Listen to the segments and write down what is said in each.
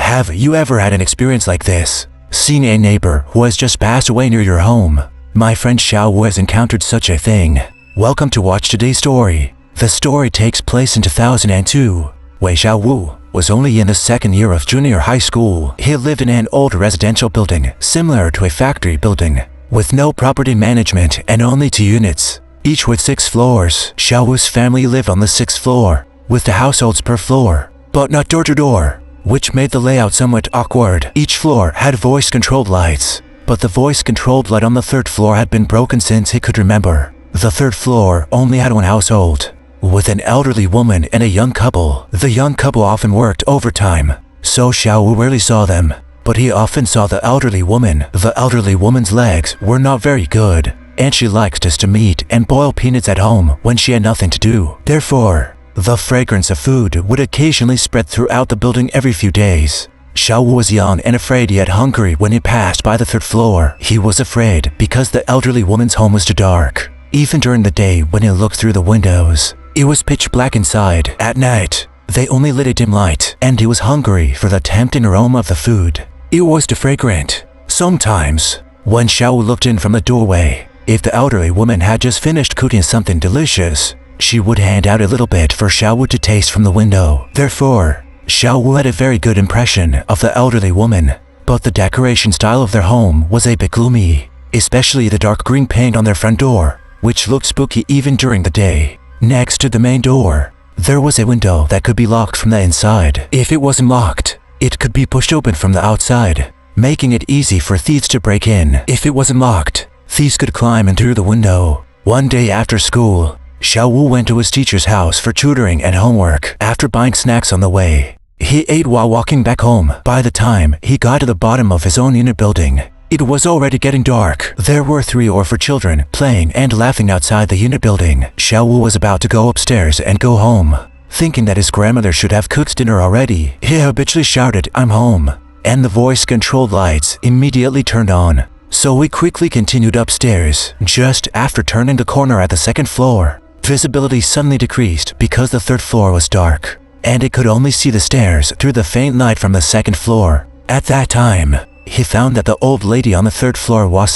Have you ever had an experience like this? Seeing a neighbor who has just passed away near your home? My friend Xiao Wu has encountered such a thing. Welcome to watch today's story. The story takes place in 2002. Wei Xiaowu was only in the second year of junior high school. He lived in an old residential building, similar to a factory building, with no property management and only 2 units, each with 6 floors. Xiaowu's family lived on the 6th floor, with the households per floor, but not door to door, which made the layout somewhat awkward. Each floor had voice-controlled lights, but the voice-controlled light on the 3rd floor had been broken since he could remember. The 3rd floor only had one household, with an elderly woman and a young couple. The young couple often worked overtime, so Xiao rarely saw them, but he often saw the elderly woman. The elderly woman's legs were not very good, and she liked just to meat and boil peanuts at home when she had nothing to do. Therefore, the fragrance of food would occasionally spread throughout the building every few days. Xiao was young and afraid yet hungry when he passed by the 3rd floor. He was afraid because the elderly woman's home was too dark. Even during the day when he looked through the windows, it was pitch black inside. At night, they only lit a dim light, and he was hungry for the tempting aroma of the food. It was too fragrant. Sometimes, when Xiao looked in from the doorway, if the elderly woman had just finished cooking something delicious, she would hand out a little bit for Xiao to taste from the window. Therefore, Xiao had a very good impression of the elderly woman, but the decoration style of their home was a bit gloomy, especially the dark green paint on their front door, which looked spooky even during the day. Next to the main door, there was a window that could be locked from the inside. If it wasn't locked, it could be pushed open from the outside, making it easy for thieves to break in. If it wasn't locked, thieves could climb in through the window. One day after school, Xiao Wu went to his teacher's house for tutoring and homework. After buying snacks on the way, he ate while walking back home. By the time he got to the bottom of his own unit building, it was already getting dark. There were 3 or 4 children playing and laughing outside the unit building. Xiao Wu was about to go upstairs and go home, thinking that his grandmother should have cooked dinner already. He habitually shouted, "I'm home," and the voice-controlled lights immediately turned on. So he quickly continued upstairs. Just after turning the corner at the 2nd floor, visibility suddenly decreased because the 3rd floor was dark, and he could only see the stairs through the faint light from the 2nd floor. At that time, he found that the old lady on the 3rd floor was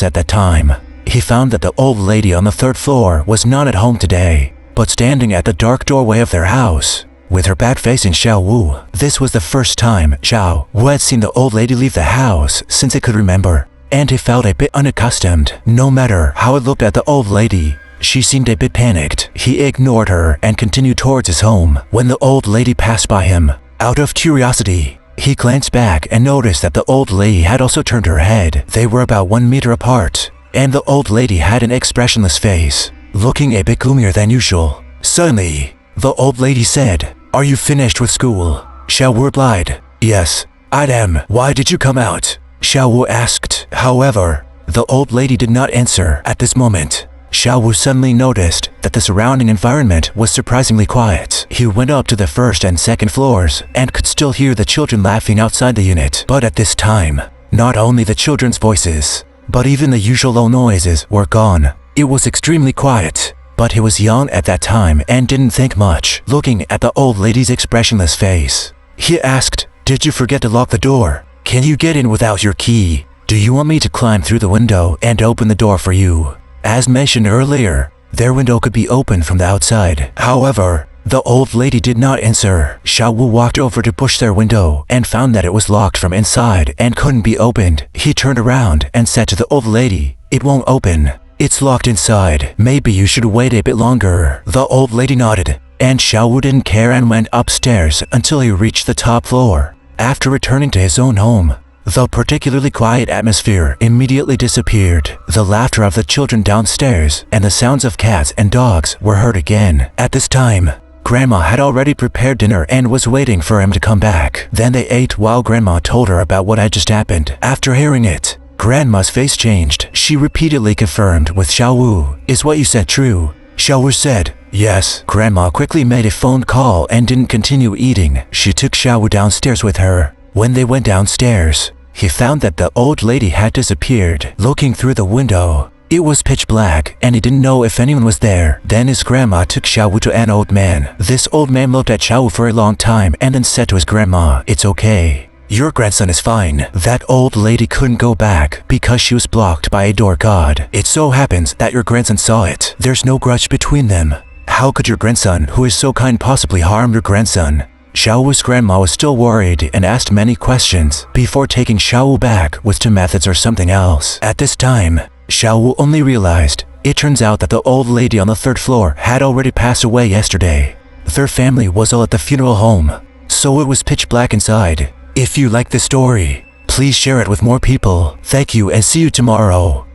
not at home today, but standing at the dark doorway of their house, with her back facing Xiao Wu. This was the first time Xiao Wu had seen the old lady leave the house since he could remember, and he felt a bit unaccustomed. No matter how he looked at the old lady, she seemed a bit panicked. He ignored her and continued towards his home. When the old lady passed by him, out of curiosity, he glanced back and noticed that the old lady had also turned her head. They were about 1 meter apart, and the old lady had an expressionless face, looking a bit gloomier than usual. Suddenly, the old lady said, "Are you finished with school?" Xiao Wu replied, "Yes, I am. Why did you come out?" Xiao Wu asked. However, the old lady did not answer at this moment. Xiao Wu suddenly noticed that the surrounding environment was surprisingly quiet. He went up to the 1st and 2nd floors and could still hear the children laughing outside the unit. But at this time, not only the children's voices, but even the usual low noises were gone. It was extremely quiet, but he was young at that time and didn't think much. Looking at the old lady's expressionless face, he asked, "Did you forget to lock the door? Can you get in without your key? Do you want me to climb through the window and open the door for you?" As mentioned earlier, their window could be opened from the outside. However, the old lady did not answer. Xiao Wu walked over to push their window and found that it was locked from inside and couldn't be opened. He turned around and said to the old lady, "It won't open. It's locked inside. Maybe you should wait a bit longer." The old lady nodded, and Xiao Wu didn't care and went upstairs until he reached the top floor. After returning to his own home, the particularly quiet atmosphere immediately disappeared. The laughter of the children downstairs and the sounds of cats and dogs were heard again. At this time, Grandma had already prepared dinner and was waiting for him to come back. Then they ate while Grandma told her about what had just happened. After hearing it, Grandma's face changed. She repeatedly confirmed with Xiao Wu, "Is what you said true?" Xiao Wu said, "Yes." Grandma quickly made a phone call and didn't continue eating. She took Xiao Wu downstairs with her. When they went downstairs, he found that the old lady had disappeared. Looking through the window, it was pitch black and he didn't know if anyone was there. Then his grandma took Xiao Wu to an old man. This old man looked at Xiao Wu for a long time and then said to his grandma, "It's okay. Your grandson is fine. That old lady couldn't go back because she was blocked by a door god. It so happens that your grandson saw it. There's no grudge between them. How could your grandson, who is so kind, possibly harm your grandson? Xiaowu's grandma was still worried and asked many questions before taking Xiaowu back with 2 methods or something else. At this time, Xiaowu only realized it turns out that the old lady on the 3rd floor had already passed away yesterday. Their family was all at the funeral home, so it was pitch black inside. If you like this story, please share it with more people. Thank you and see you tomorrow.